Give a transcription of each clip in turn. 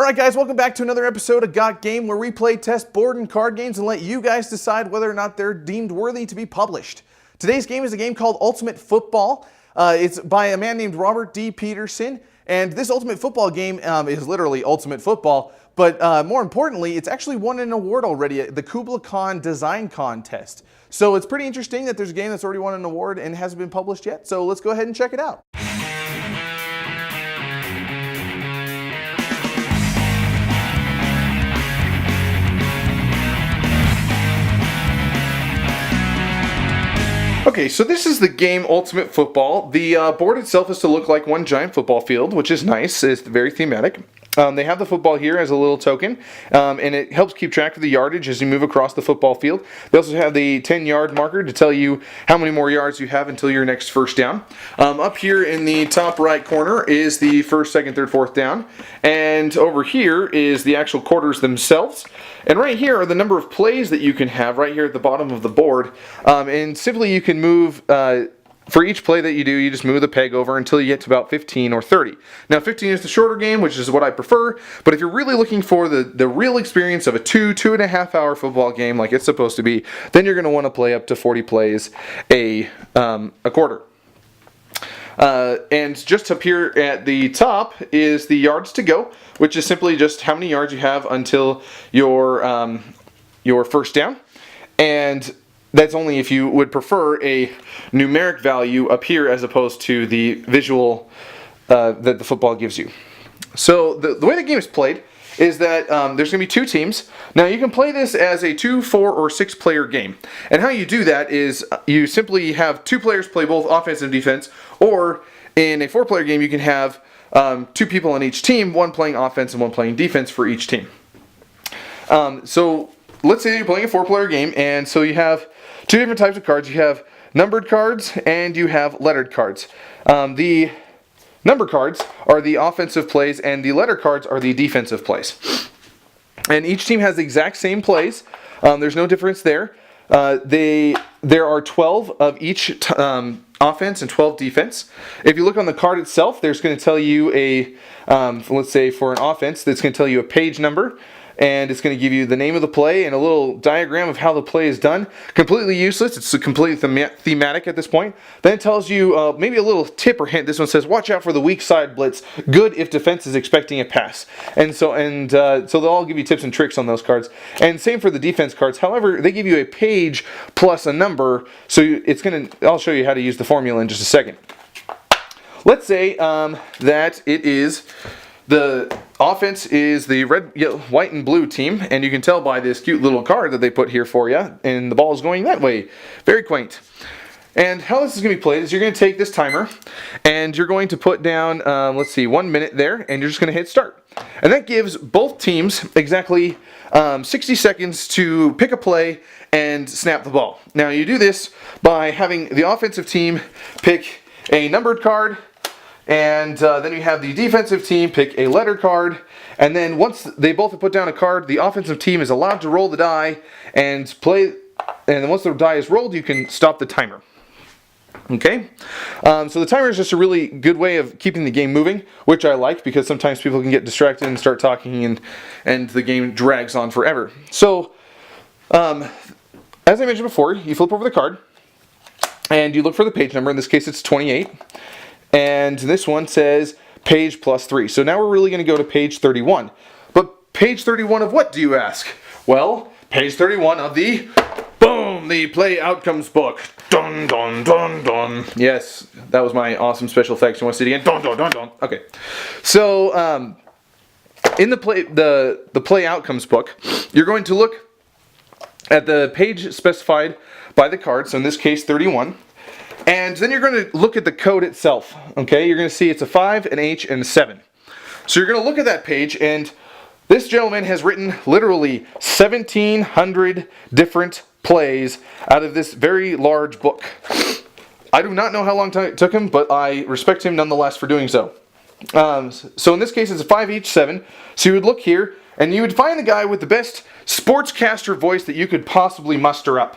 Alright guys, welcome back to another episode of Got Game, where we play test board and card games and let you guys decide whether or not they're deemed worthy to be published. Today's game is a game called Ultimate Football. It's by a man named Robert D. Peterson, and this Ultimate Football game is literally Ultimate Football, but more importantly, it's actually won an award already at the Kubla Khan Design Contest. So it's pretty interesting that there's a game that's already won an award and hasn't been published yet, so let's go ahead and check it out. Okay, so this is the game Ultimate Football. The board itself is to look like one giant football field, which is nice. It's very thematic. They have the football here as a little token, and it helps keep track of the yardage as you move across the football field. They also have the 10-yard marker to tell you how many more yards you have until your next first down. Up here in the top right corner is the first, second, third, fourth down, and over here is the actual quarters themselves. And right here are the number of plays that you can have right here at the bottom of the board, and simply you can move for each play that you do, you just move the peg over until you get to about 15 or 30. Now 15 is the shorter game, which is what I prefer, but if you're really looking for the real experience of a 2.5 hour football game like it's supposed to be, then you're going to want to play up to 40 plays a quarter. And just up here at the top is the yards to go, which is simply just how many yards you have until your first down. And that's only if you would prefer a numeric value up here as opposed to the visual that the football gives you. So the way the game is played is that there's going to be two teams. Now you can play this as a 2, 4, or 6 player game. And how you do that is you simply have two players play both offense and defense, or in a 4-player game you can have two people on each team, one playing offense and one playing defense for each team. So let's say you're playing a 4-player game, and so you have two different types of cards. You have numbered cards and you have lettered cards. The number cards are the offensive plays and the letter cards are the defensive plays. And each team has the exact same plays. There's no difference there. There are 12 of each offense and 12 defense. If you look on the card itself, there's going to tell you let's say for an offense, that's going to tell you a page number. And it's going to give you the name of the play and a little diagram of how the play is done. Completely useless. It's completely thematic at this point. Then it tells you maybe a little tip or hint. This one says, watch out for the weak side blitz. Good if defense is expecting a pass. So they'll all give you tips and tricks on those cards. And same for the defense cards. However, they give you a page plus a number. So I'll show you how to use the formula in just a second. Let's say that it is the offense is the red, yellow, white, and blue team, and you can tell by this cute little card that they put here for you, and the ball is going that way. Very quaint. And how this is going to be played is you're going to take this timer, and you're going to put down, let's see, 1 minute there, and you're just going to hit start. And that gives both teams exactly 60 seconds to pick a play and snap the ball. Now you do this by having the offensive team pick a numbered card, and then you have the defensive team pick a letter card, and then once they both have put down a card, the offensive team is allowed to roll the die and play, and then once the die is rolled, you can stop the timer. Okay? So the timer is just a really good way of keeping the game moving, which I like because sometimes people can get distracted and start talking and the game drags on forever. So, as I mentioned before, you flip over the card and you look for the page number. In this case, it's 28. And this one says page plus 3. So now we're really going to go to page 31. But page 31 of what, do you ask? Well, page 31 of the play outcomes book. Dun, dun, dun, dun. Yes, that was my awesome special effects. You want to see it again? Dun, dun, dun, dun. Okay. So, in the play outcomes book, you're going to look at the page specified by the card. So in this case, 31. And then you're going to look at the code itself, okay? You're going to see it's a 5, an H, and a 7. So you're going to look at that page, and this gentleman has written literally 1,700 different plays out of this very large book. I do not know how long it took him, but I respect him nonetheless for doing so. So in this case, it's a 5, H, 7. So you would look here, and you would find the guy with the best sportscaster voice that you could possibly muster up.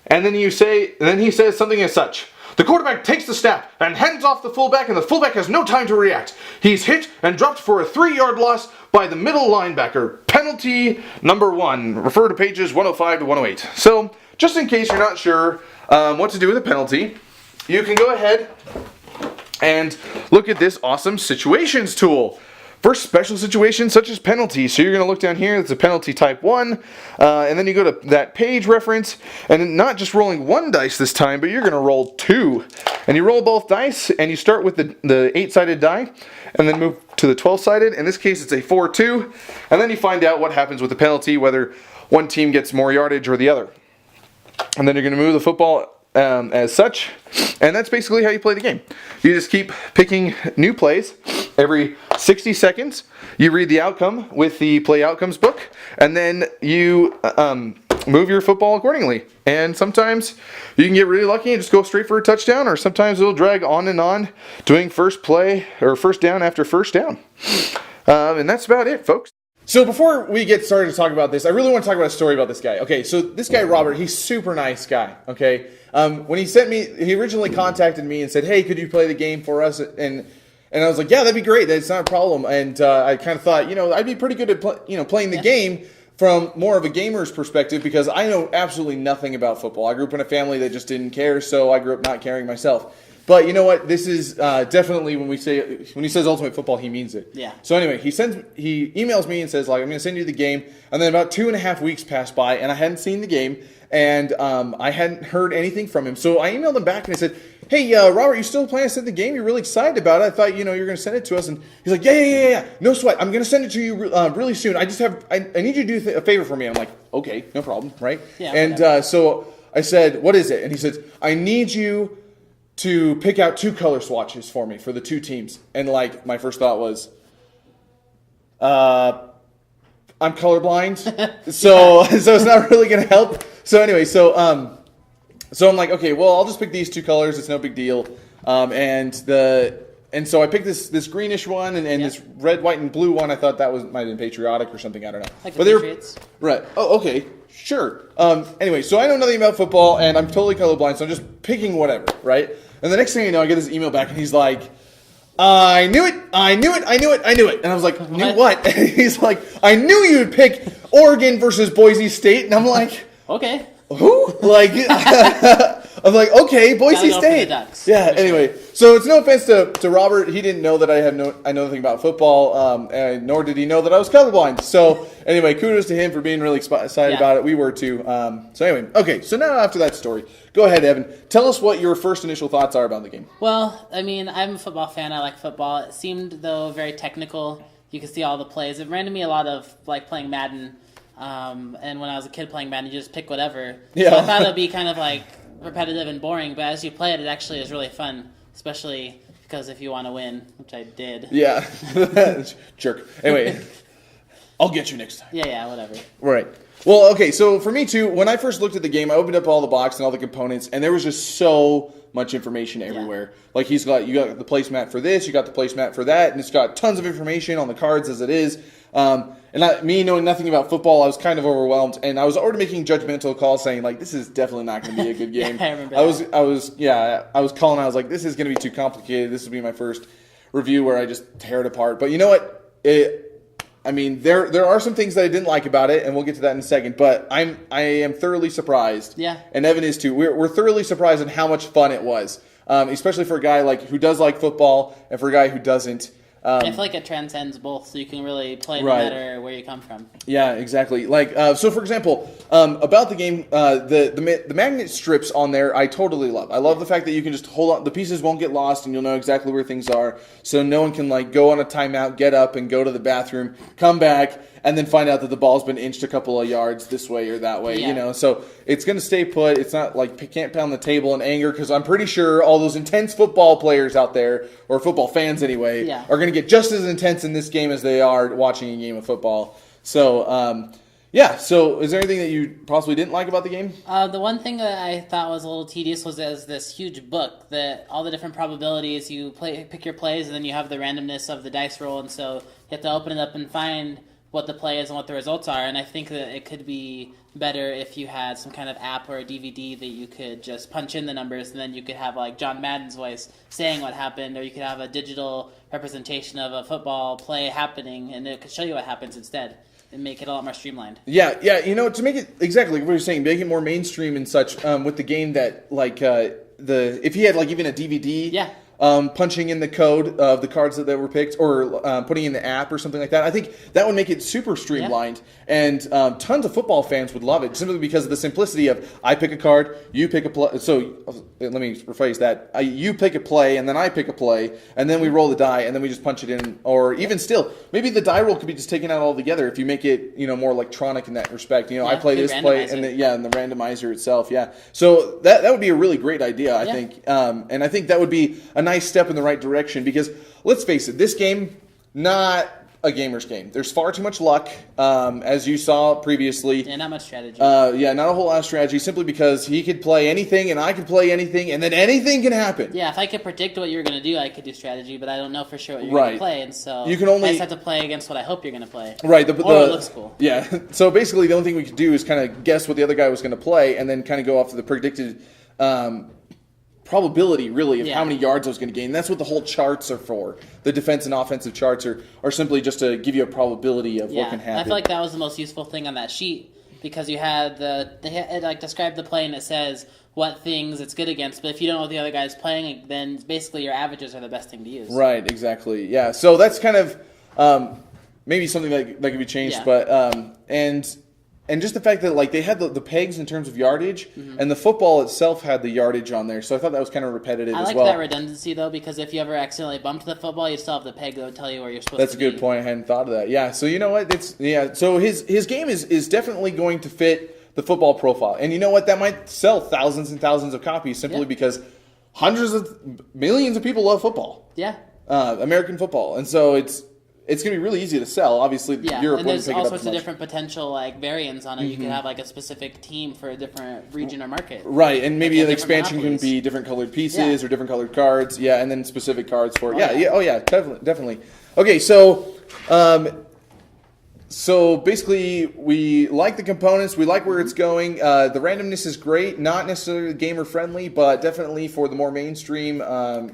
And then he says something as such: The quarterback takes the snap and hands off the fullback, and the fullback has no time to react. He's hit and dropped for a 3-yard loss by the middle linebacker. Penalty number 1. Refer to pages 105 to 108. So, just in case you're not sure what to do with a penalty, you can go ahead and look at this awesome situations tool for special situations such as penalties. So you're going to look down here, it's a penalty type 1, and then you go to that page reference, and not just rolling 1 dice this time, but you're going to roll 2. And you roll both dice, and you start with the 8-sided die, and then move to the 12-sided. In this case, it's a 4-2, and then you find out what happens with the penalty, whether one team gets more yardage or the other. And then you're going to move the football as such, and that's basically how you play the game. You just keep picking new plays every 60 seconds. You read the outcome with the play outcomes book, and then you move your football accordingly. And sometimes you can get really lucky and just go straight for a touchdown, or sometimes it'll drag on and on, doing first play or first down after first down. And that's about it, folks. So before we get started to talk about this, I really want to talk about a story about this guy. Okay, so this guy, Robert, he's super nice guy, okay? When he originally contacted me and said, hey, could you play the game for us? And I was like, yeah, that'd be great. That's not a problem. And I kind of thought, I'd be pretty good at playing the game from more of a gamer's perspective, because I know absolutely nothing about football. I grew up in a family that just didn't care, so I grew up not caring myself. But you know what? This is definitely when he says Ultimate Football, he means it. Yeah. So anyway, he emails me and says, like, I'm going to send you the game. And then about 2.5 weeks passed by, and I hadn't seen the game, and I hadn't heard anything from him. So I emailed him back and I said, hey, Robert, you still planning to send the game? You're really excited about it. I thought you're going to send it to us. And he's like, yeah. No sweat. I'm going to send it to you really soon. I need you to do a favor for me. I'm like, okay, no problem, right? Yeah. And so I said, what is it? And he says, I need you to pick out 2 color swatches for me for the 2 teams. And like my first thought was, I'm colorblind, so it's not really gonna help. So anyway, so I'm like, okay, well, I'll just pick these 2 colors. It's no big deal. And so I picked this greenish one and this red, white, and blue one. I thought that might have been patriotic or something. I don't know. Like the Patriots. Right. Oh, okay. Sure. Anyway, so I know nothing about football, and I'm totally colorblind, so I'm just picking whatever, right? And the next thing you know, I get this email back, and he's like, I knew it. And I was like, knew what? And he's like, I knew you'd pick Oregon versus Boise State. And I'm like, okay. Who? Like, I'm like, okay, Boise State. Yeah. Anyway, so it's no offense to Robert. He didn't know that I know nothing about football, and nor did he know that I was colorblind. So anyway, kudos to him for being really excited about it. We were too. So anyway, okay. So now after that story, go ahead, Evan. Tell us what your first initial thoughts are about the game. Well, I mean, I'm a football fan. I like football. It seemed, though, very technical. You could see all the plays. It reminded me a lot of like playing Madden. And when I was a kid playing Madden, you just pick whatever. Yeah. So I thought it would be kind of like repetitive and boring, but as you play it, it actually is really fun, especially because if you want to win, which I did. Yeah. Jerk. Anyway, I'll get you next time. Yeah, whatever. Right. Well, okay, so for me too, when I first looked at the game, I opened up all the box and all the components, and there was just so much information everywhere. Yeah. Like you got the placemat for this, you got the placemat for that, and it's got tons of information on the cards as it is. Me knowing nothing about football, I was kind of overwhelmed, and I was already making judgmental calls saying, like, this is definitely not going to be a good game. Yeah, I remember I was calling, I was like, this is going to be too complicated. This will be my first review where I just tear it apart. But you know what? There are some things that I didn't like about it, and we'll get to that in a second, but I am thoroughly surprised. Yeah. And Evan is too. We're thoroughly surprised at how much fun it was, especially for a guy who does like football and for a guy who doesn't. I feel like it transcends both, so you can really play no matter where you come from. Yeah, exactly. So for example, about the game, the magnet strips on there, I totally love. I love the fact that you can just hold on. The pieces won't get lost, and you'll know exactly where things are. So no one can go on a timeout, get up, and go to the bathroom, come back, and then find out that the ball's been inched a couple of yards this way or that way. Yeah. So it's going to stay put. It's not can't pound the table in anger, because I'm pretty sure all those intense football players out there, or football fans anyway, are going to get just as intense in this game as they are watching a game of football. So, so is there anything that you possibly didn't like about the game? The one thing that I thought was a little tedious was there's this huge book that all the different probabilities, you pick your plays, and then you have the randomness of the dice roll, and so you have to open it up and find what the play is and what the results are. And I think that it could be better if you had some kind of app or a DVD that you could just punch in the numbers, and then you could have like John Madden's voice saying what happened, or you could have a digital representation of a football play happening, and it could show you what happens instead and make it a lot more streamlined. Yeah, to make it exactly what you're saying, make it more mainstream and such, with the game that like if you had like even a DVD. Yeah. Punching in the code of the cards that were picked, or putting in the app or something like that. I think that would make it super streamlined, and tons of football fans would love it simply because of the simplicity of I pick a card, you pick a play. So let me rephrase that: you pick a play, and then I pick a play, and then we roll the die, and then we just punch it in. Or even still, maybe the die roll could be just taken out altogether if you make it more electronic in that respect. I play this play, and the randomizer itself. Yeah, so that would be a really great idea, I think, and I think that would be a nice step in the right direction, because let's face it, this game, not a gamer's game. There's far too much luck, as you saw previously. Yeah, not much strategy. Not a whole lot of strategy, simply because he could play anything and I could play anything, and then anything can happen. Yeah, if I could predict what you're going to do, I could do strategy, but I don't know for sure what you're going to play, and so you can only, I just have to play against what I hope you're going to play. Right. Or it looks cool. Yeah, so basically the only thing we could do is kind of guess what the other guy was going to play, and then kind of go off to the predicted probability, really, of how many yards I was going to gain. That's what the whole charts are for. The defense and offensive charts are simply just to give you a probability of what can happen. I feel like that was the most useful thing on that sheet, because you had it described the play and it says what things it's good against. But if you don't know what the other guy's playing, then basically your averages are the best thing to use. Right, exactly. Yeah, so that's kind of maybe something that could be changed, but and just the fact that like they had the pegs in terms of yardage, and the football itself had the yardage on there, so I thought that was kind of repetitive as well. I like that redundancy though, because if you ever accidentally bumped the football, you still have the peg that would tell you where you're supposed to be. That's a good point. I hadn't thought of that. Yeah, so you know what? So his game is definitely going to fit the football profile, and you know what? That might sell thousands and thousands of copies simply because hundreds of millions of people love football. Yeah. American football, and so it's going to be really easy to sell. Obviously, Europe and there's wouldn't pick all it up sorts as of much. different potential like variants on it. You could have like a specific team for a different region or market. Right, and maybe an expansion can monopolies. be different colored pieces or different colored cards. Yeah, and then specific cards for definitely. Okay, so basically we like the components, we like where it's going. The randomness is great, not necessarily gamer friendly, but definitely for the more mainstream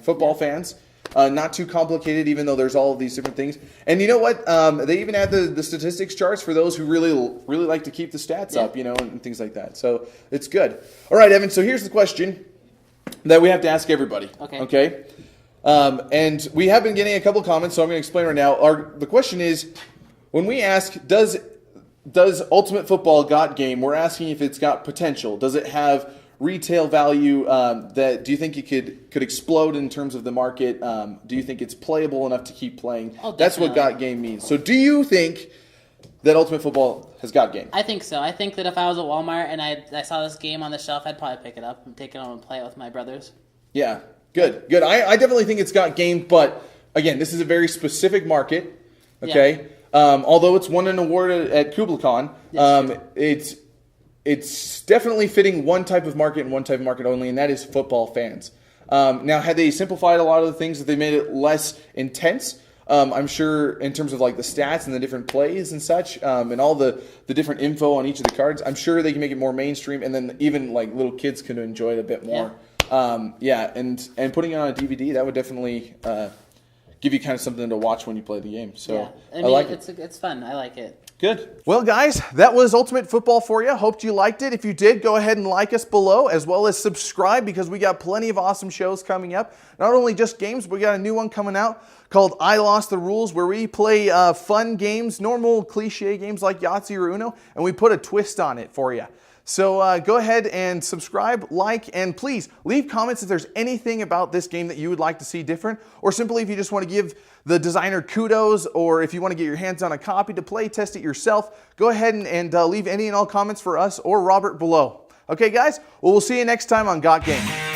football fans. Not too complicated, even though there's all of these different things. And you know what? They even add the statistics charts for those who really like to keep the stats up, and things like that. So it's good. All right, Evan, so here's the question that we have to ask everybody. Okay? And we have been getting a couple comments, so I'm going to explain right now. The question is, when we ask, does Ultimate Football got game, we're asking if it's got potential. Does it have retail value that do you think it could explode in terms of the market? Do you think it's playable enough to keep playing? Oh, that's what got game means. So do you think that Ultimate Football has got game? I think so. I think that if I was at Walmart and I saw this game on the shelf, I'd probably pick it up and take it home and play it with my brothers. Yeah, good. I definitely think it's got game, but again, this is a very specific market, okay? Although it's won an award at KublaCon, it's definitely fitting one type of market and one type of market only, and that is football fans. Now, had they simplified a lot of the things, that they made it less intense, I'm sure in terms of like the stats and the different plays and such, and all the different info on each of the cards, I'm sure they can make it more mainstream, and then even like little kids can enjoy it a bit more. And putting it on a DVD, that would definitely give you kind of something to watch when you play the game. So I like it. It's fun. I like it. Good. Well, guys, that was Ultimate Football for you. Hoped you liked it. If you did, go ahead and like us below, as well as subscribe, because we got plenty of awesome shows coming up. Not only just games, but we got a new one coming out called I Lost the Rules, where we play fun games, normal cliche games like Yahtzee or Uno, and we put a twist on it for you. So go ahead and subscribe, like, and please leave comments if there's anything about this game that you would like to see different, or simply if you just want to give the designer kudos, or if you want to get your hands on a copy to play test it yourself, go ahead and leave any and all comments for us or Robert below. Okay, guys? Well, we'll see you next time on Got Game.